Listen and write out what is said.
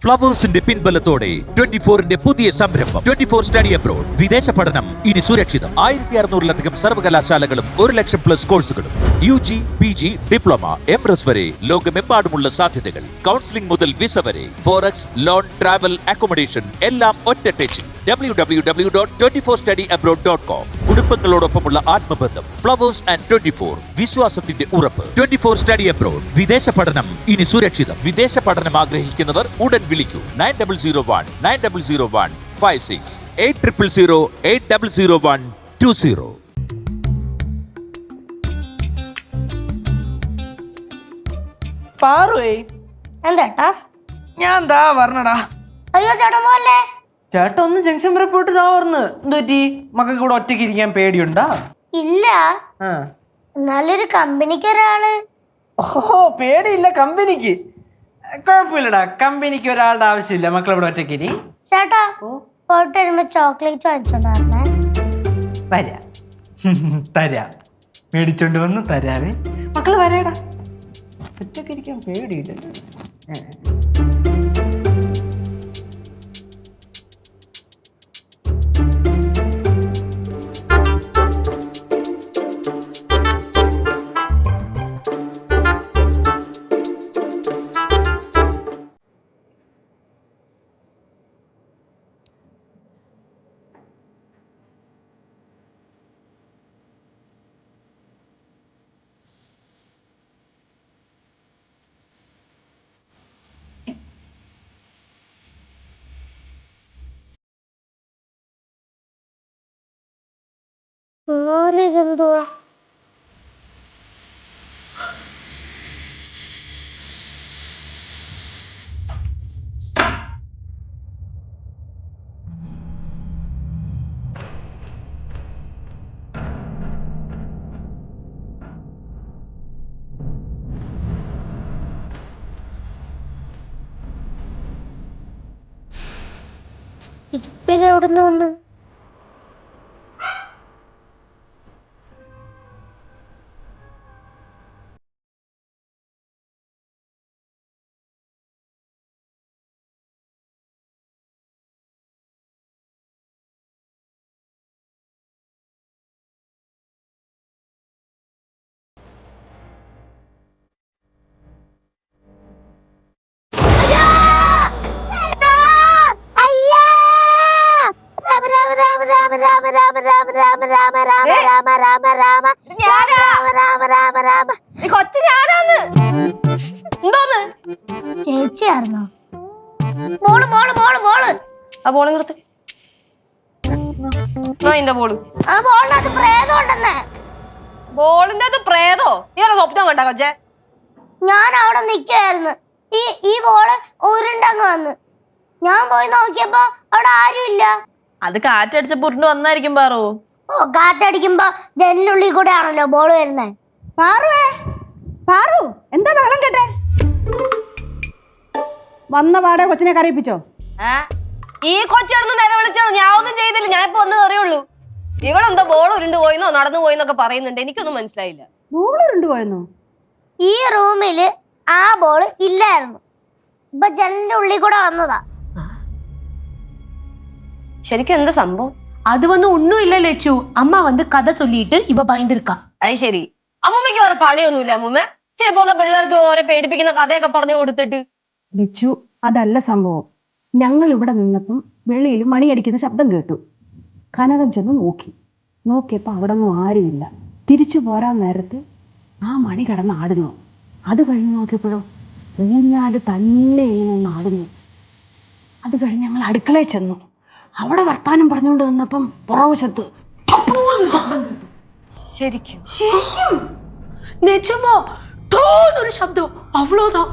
ഫ്ലവേഴ്സിന്റെ പിൻബലത്തോടെ 24-ന്റെ പുതിയ സംരംഭം 24 study abroad. വിദേശ പഠനം ഇനി സുരക്ഷിതം. 1600-ലധികം സർവകലാശാലകളും 1,00,000+ കോഴ്സുകളും. UG, PG, ഡിപ്ലോമ, MRS വരെ ലോകമെമ്പാടുമുള്ള സാധ്യതകൾ. കൗൺസിലിംഗ് മുതൽ വിസ വരെ. ഫോറക്സ്, ലോൺ, ട്രാവൽ, അക്കോമഡേഷൻ എല്ലാം ഒറ്റ ടെച്ചിൽ. www.24studyabroad.com. കുടുംബങ്ങളോടൊപ്പമുള്ള ആത്മബന്ധം. ഫ്ലവേഴ്സ് ആൻഡ് 24 വിശ്വാസത്തിന്റെ ഉറപ്പ്. 24 സ്റ്റഡി അബ്രോഡ്. വിദേശ പഠനം ഇനി സുരക്ഷിതം. വിദേശ പഠനം ആഗ്രഹിക്കുന്നവർ ഉടൻ വിളിക്കൂ 9001 8000156 800120. പാറുവേ എന്താ ഞാൻ ദാ പറഞ്ഞടാ. അയ്യോ ചേട്ടൻ പോലെ ചേട്ടൻ ഒന്ന് ജംഗ്ഷൻ വരെ പോയിട്ട് ദാ പറഞ്ഞു. എന്തുപറ്റി? മക്കൾക്ക് ഇവിടെ ഒറ്റയ്ക്ക് ഇരിക്കാൻ പേടിയുണ്ടാ? ഇല്ല, നല്ലൊരു കമ്പനിക്ക് ഒരാള്. ഓഹോ, പേടിയില്ല കമ്പനിക്ക്. കുഴപ്പമില്ലടാ, കമ്പനിക്ക് ഒരാളുടെ ആവശ്യമില്ല. മക്കൾ ഇവിടെ ഒറ്റയ്ക്ക് ഇരി. ചേട്ടാ പോയിട്ട് വരുമ്പോ ചോക്ലേറ്റ് വാങ്ങിച്ചോണ്ടായിരുന്നേ. തരാം, മേടിച്ചോണ്ട് വന്ന് തരാവേ. മക്കള് വരേടാ, ഒറ്റയ്ക്ക് ഇരിക്കാൻ പേടിയില്ല. ഇതെന്തുവാ? ഇതെവിടുന്ന് വന്ന്? ചേച്ചിയായിരുന്നോ? ബോള് ബോള് ബോള് ബോള് ആ ബോളും കൊടുത്ത്. അതിന്റെ ബോള്. ആ ബോളിനകത്ത് പ്രേതം ഉണ്ടെന്നേ. ബോളിന്റെ അത് പ്രേതോ? നീ ഒരു സ്വപ്നം കണ്ട കൊച്ചേ? ഞാൻ അവിടെ നിൽക്കുവായിരുന്നു. ഈ ബോള് ഉരുണ്ടങ്ങ് വന്ന്. ഞാൻ പോയി നോക്കിയപ്പോ അവിടെ ആരുമില്ല. അത് കാറ്റടിച്ചപ്പോ ഉരുണ്ട് വന്നായിരിക്കും പാറു. ഓ, കാറ്റടിക്കുമ്പോ ജനലുള്ളിൽ കൂടെ ആണല്ലോ ബോള് വരുന്നേ. പാറുവേ, പാറു എന്താ വെള്ളം കേട്ടെ? വന്ന പാടെ കൊച്ചിനെ കരയിപ്പിച്ചോ? ഈ കൊച്ചാണെന്ന് നേരെ വിളിച്ചാണോ? ഞാൻ ഒന്നും ചെയ്തില്ല, ഞാൻ ഇപ്പൊ ഒന്ന് അറിയുള്ളൂ. ഇവളെന്തോ ബോൾ ഉരുണ്ട് പോയിന്നോ നടന്നു പോയിന്നൊക്കെ പറയുന്നുണ്ട്. എനിക്കൊന്നും മനസ്സിലായില്ല. ബോൾ ഉരുണ്ടുപോയെന്നോ? ഈ റൂമില് ആ ബോള് ഇല്ലായിരുന്നു. ഇപ്പൊ ജനലിന്റെ ഉള്ളിൽ കൂടെ വന്നതാ. ശരിക്കും എന്താ സംഭവം? அது வந்து ஒன்னும் இல்ல லெச்சு. அம்மா வந்து கதை சொல்லிட்டு இவ பயந்துருக்கா. അത് ശരി. അമ്മൂമ്മയ്ക്ക് വേറെ പണിയൊന്നുമില്ല അമ്മൂമ്മ? ചിലപ്പോ പിള്ളേർക്ക് ഓരോ പേടിപ്പിക്കുന്ന കഥയൊക്കെ പറഞ്ഞു കൊടുത്തിട്ട്. ലച്ചു, അതല്ല സംഭവം. ഞങ്ങൾ ഇവിടെ നിന്നപ്പം വെളിയിൽ മണിയടിക്കുന്ന ശബ്ദം കേട്ടു. കനകം ചെന്ന് നോക്കിയപ്പോൾ അവിടെ ഒന്നും ആരുമില്ല. തിരിച്ചു പോരാൻ നേരത്ത് ആ മണി കിടന്ന് ആടുന്നു. അത് കഴിഞ്ഞ് നോക്കിയപ്പോഴോ ഊഞ്ഞാല് തന്നെ ഇങ്ങനെ ആടുന്നു. അത് കഴിഞ്ഞ് ഞങ്ങൾ അടുക്കളയിൽ ചെന്നു. അവിടെ വർത്താനം പറഞ്ഞുകൊണ്ട് നിന്നപ്പം പുറവശത്ത് ശരിക്കും நிஜமா டோன் ஒரு சப்தம் அவ்வளவுதான்.